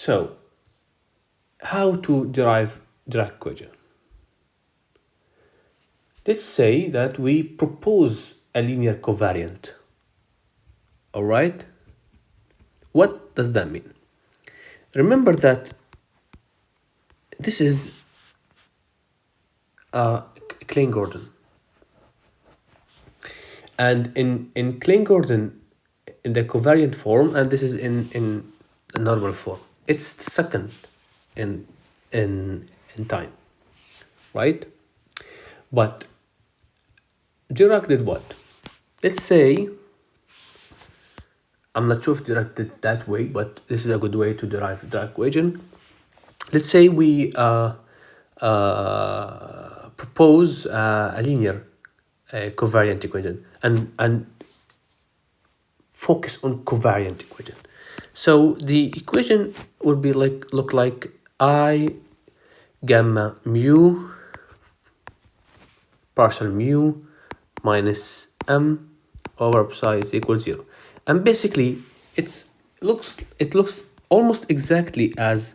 So, how to derive Dirac equation? Let's say that we propose a linear covariant. All right? What does that mean? Remember that this is Klein-Gordon. And in Klein-Gordon, in the covariant form, and this is in the normal form, it's the second in time, right? But Dirac did what? Let's say, I'm not sure if Dirac did that way, but this is a good way to derive the Dirac equation. Let's say we propose a linear covariant equation and focus on covariant equation. So the equation would be look like I gamma mu partial mu minus m over psi is equal 0. And basically it looks almost exactly as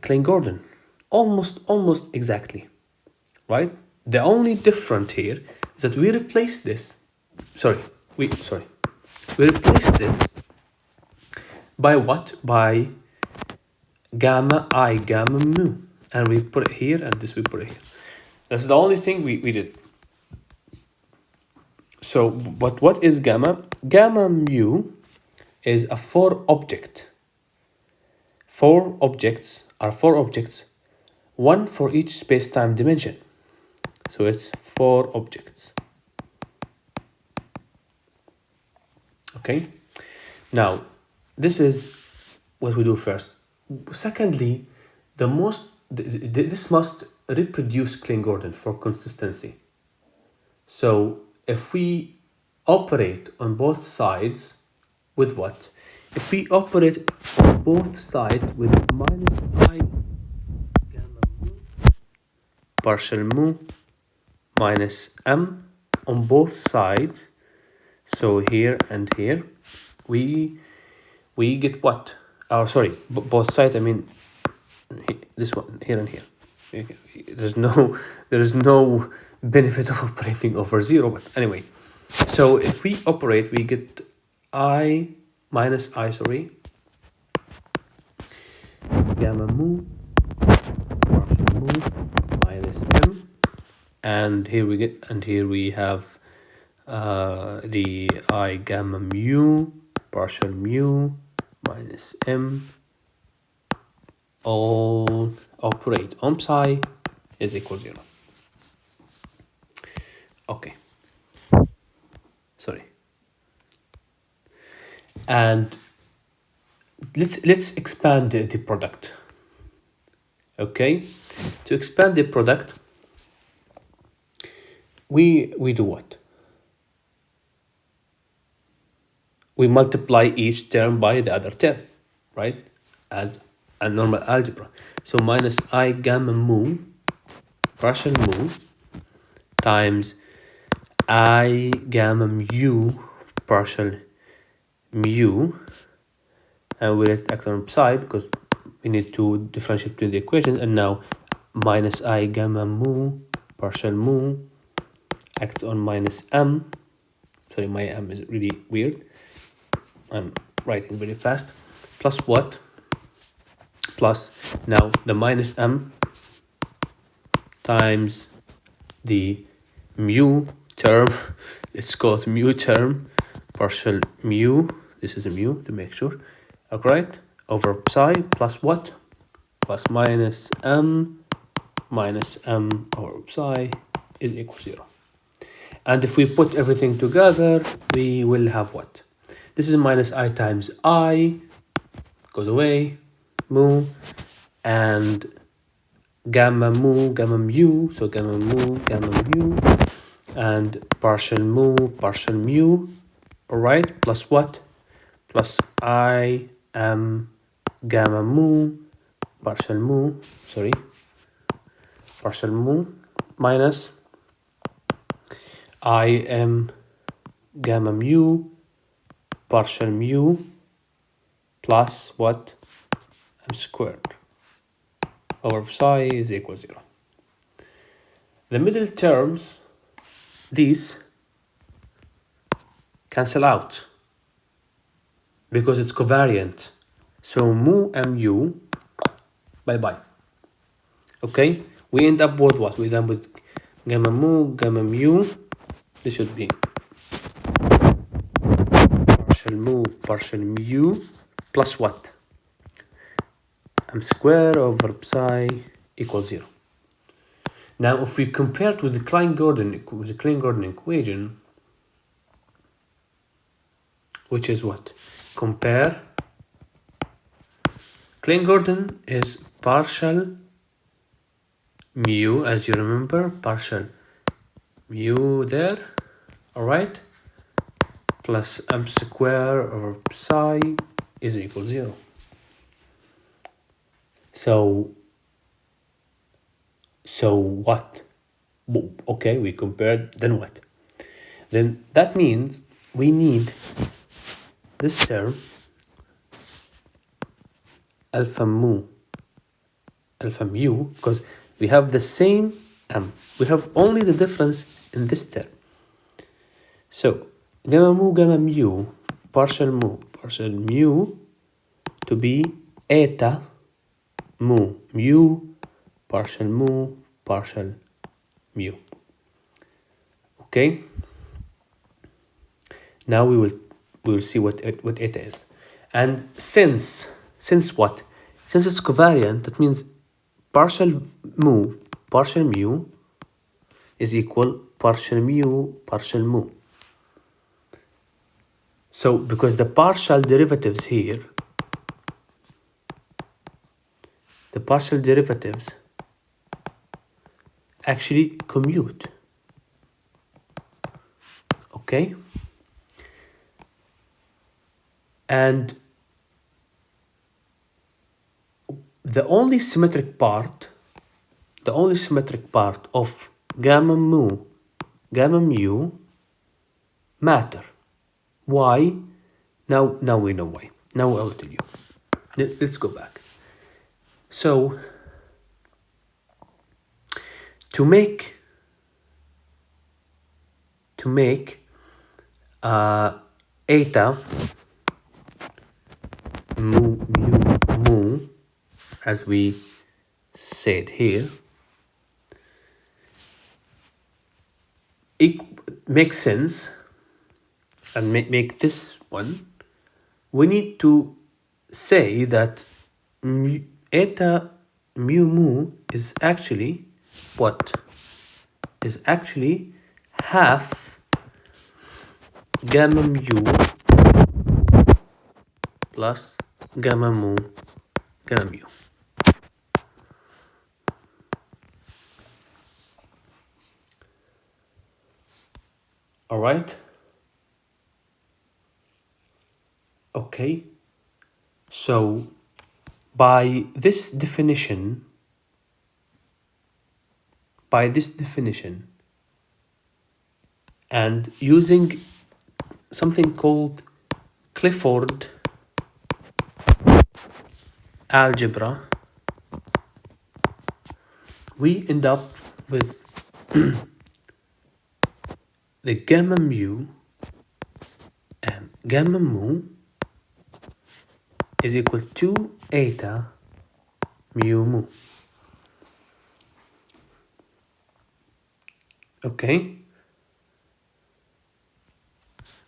Klein-Gordon. Almost exactly. Right? The only difference here is that we replace this. We replace this by what? By gamma I gamma mu. And we put it here, and this we put it here. That's the only thing we did. So, but what is gamma? Gamma mu is a four objects, one for each space-time dimension. So it's 4 objects. Okay. Now, this is what we do first. Secondly, this must reproduce Klein-Gordon for consistency. So if we operate on both sides with what? If we operate on both sides with minus I gamma mu partial mu minus m on both sides, so here and here, we get what? Oh, sorry, both sides, I mean this one, here and here. There is no benefit of operating over 0, but anyway. So if we operate, we get I minus I, gamma mu partial mu minus m, and here we have the I gamma mu partial mu minus m all operate on psi is equal 0. Okay. Sorry. And let's expand the product. Okay. To expand the product, we do what? We multiply each term by the other term, right? As a normal algebra. So minus I gamma mu partial mu times I gamma mu partial mu, and we let act on psi because we need to differentiate between the equations, and now minus I gamma mu partial mu acts on minus m. Sorry, my m is really weird. I'm writing very fast. Plus what? Plus now the minus m times the mu term, let's call it mu term, partial mu, this is a mu to make sure, okay, over psi plus what? Plus minus m over psi is equal to 0. And if we put everything together, we will have what? This is minus I times I, goes away, mu, and gamma mu, gamma mu, so gamma mu, and partial mu, all right, plus what? Plus I am gamma mu, partial mu minus I am gamma mu, partial mu, plus what? m squared over psi is equal 0. The middle terms, these cancel out because it's covariant. So mu mu, bye bye. Okay, we end up with what? We end up with gamma mu, gamma mu. This should be partial mu, partial mu, plus what? M squared over psi equals 0. Now, if we compare it with the Klein-Gordon equation, which is what? Compare. Klein-Gordon is partial mu, as you remember, partial mu there, all right, plus m squared over psi is equal 0. So what? Okay, we compared, then what? Then that means we need this term, alpha mu, because we have the same m. We have only the difference in this term. So gamma mu, partial mu to be eta mu, partial mu, partial mu. Okay. Now we will see what eta is, and since what? Since it's covariant, that means partial mu is equal partial mu. So because the partial derivatives here, the partial derivatives actually commute. Okay? And the only symmetric part of gamma mu matter. Why? Now we know why. Now I will tell you. Let's go back. So to make eta mu, as we said here, it makes sense, and make this one, we need to say that eta mu is actually what? Is actually half gamma mu plus gamma mu. All right. Okay. So by this definition, and using something called Clifford algebra, we end up with the gamma mu and gamma mu is equal to eta mu. Okay?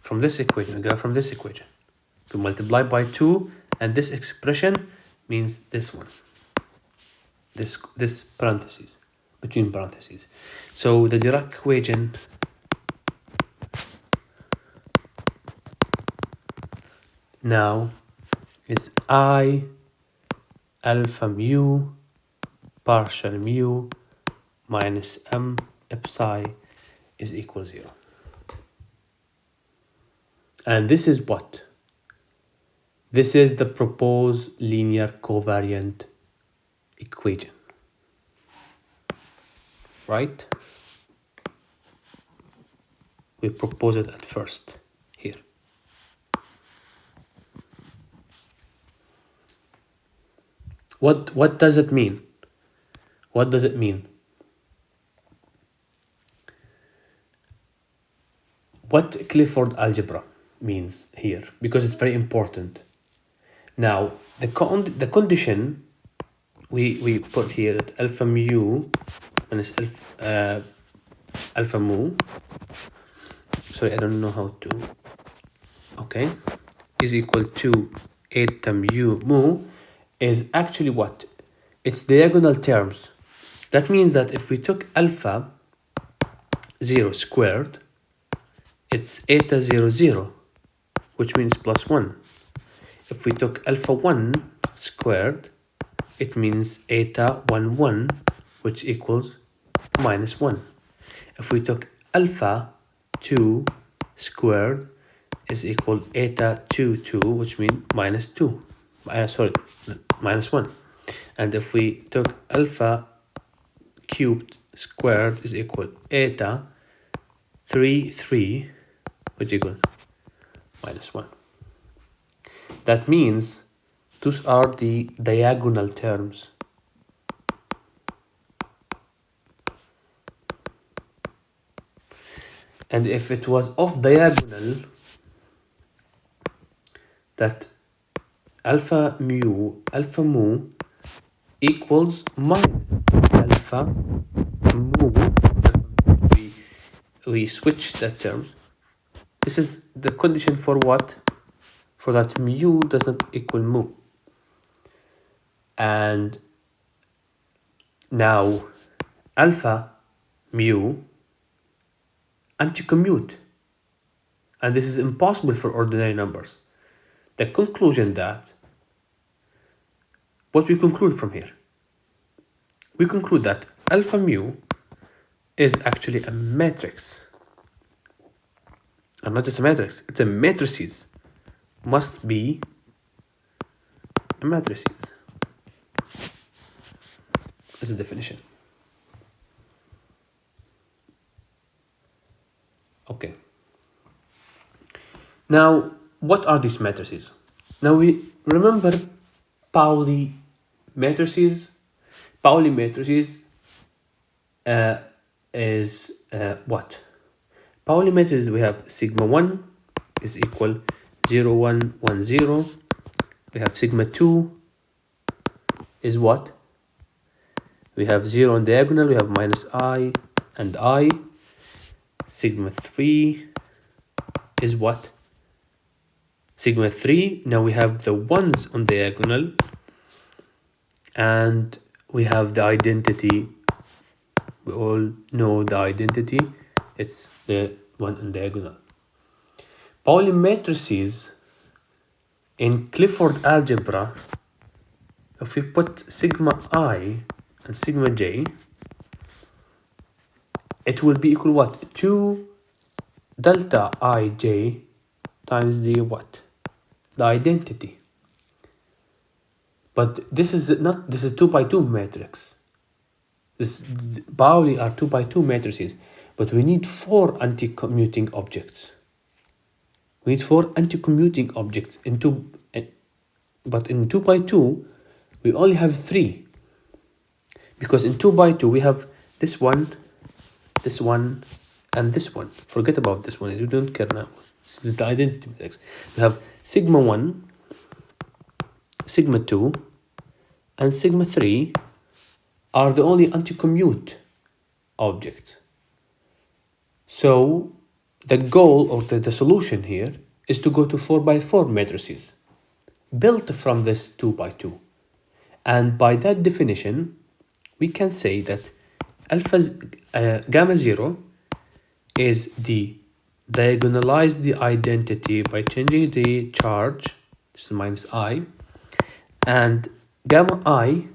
From this equation, we got from this equation. To multiply by 2, and this expression means this one. This parentheses, between parentheses. So the Dirac equation now is I alpha mu partial mu minus m psi is equal 0. And this is what? This is the proposed linear covariant equation, right? We propose it at first here. What does it mean? What does it mean? What Clifford algebra means here, because it's very important. Now, the condition we put here that alpha mu minus alpha mu. Sorry, I don't know how to. Okay, is equal to eta mu is actually what? It's diagonal terms. That means that if we took alpha 0 squared, it's eta 0 0, which means plus 1. If we took alpha 1 squared, it means eta 1 1, which equals minus 1. If we took alpha 2 squared, is equal eta 2 2, which means minus 2. Minus 1. And if we took alpha cubed squared is equal eta 3 3, which equals minus 1. That means those are the diagonal terms. And if it was off diagonal, that alpha mu equals minus alpha mu. We switch that terms. This is the condition for what? For that mu does not equal mu. And now alpha mu anti-commute. And this is impossible for ordinary numbers. The conclusion that, what we conclude from here? We conclude that alpha mu is actually a matrix. And not just a matrix, it's a matrices. Must be a matrices. That's the definition. Okay. Now, what are these matrices? Now we remember Pauli matrices. Pauli matrices is what? Pauli matrices, we have sigma 1 is equal 0 1 1 0. We have sigma 2 is what? We have 0 on diagonal, we have minus I and I. Sigma 3 is what? Sigma 3, now we have the ones on diagonal, and we have the identity. We all know the identity. It's the one on diagonal. Pauli matrices in Clifford algebra, if we put sigma I and sigma j, it will be equal what? 2 delta ij times the what? The identity. But this is 2 by 2 matrix. This Pauli are 2 by 2 matrices, but we need 4 anti-commuting objects. We need 4 anti-commuting objects but in 2 by 2 we only have 3, because in 2 by 2 we have this one, and this one. Forget about this one, you don't care now. This is the identity matrix. We have sigma 1, sigma 2, and sigma 3 are the only anti-commute objects. So the goal or the solution here is to go to 4 by 4 matrices built from this 2 by 2. And by that definition, we can say that gamma 0 is the diagonalize the identity by changing the charge, this is minus I, and gamma I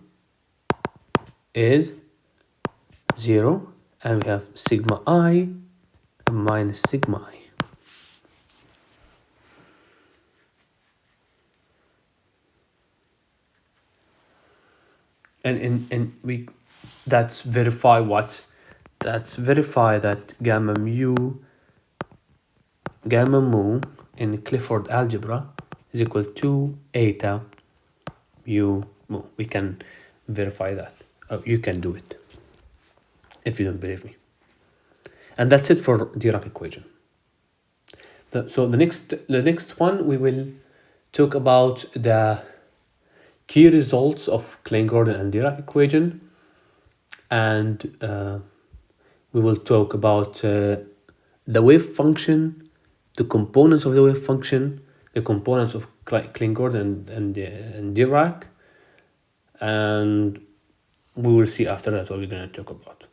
is 0, and we have sigma I and minus sigma I. And we that's verify what? That's verify that gamma mu in Clifford algebra is equal to eta mu Well, we can verify that. You can do it if you don't believe me. And that's it for Dirac equation. So the next one, we will talk about the key results of Klein-Gordon and Dirac equation, and we will talk about the wave function, the components of the wave function, the components of Klein-Gordon and Dirac, and we will see after that what we're going to talk about.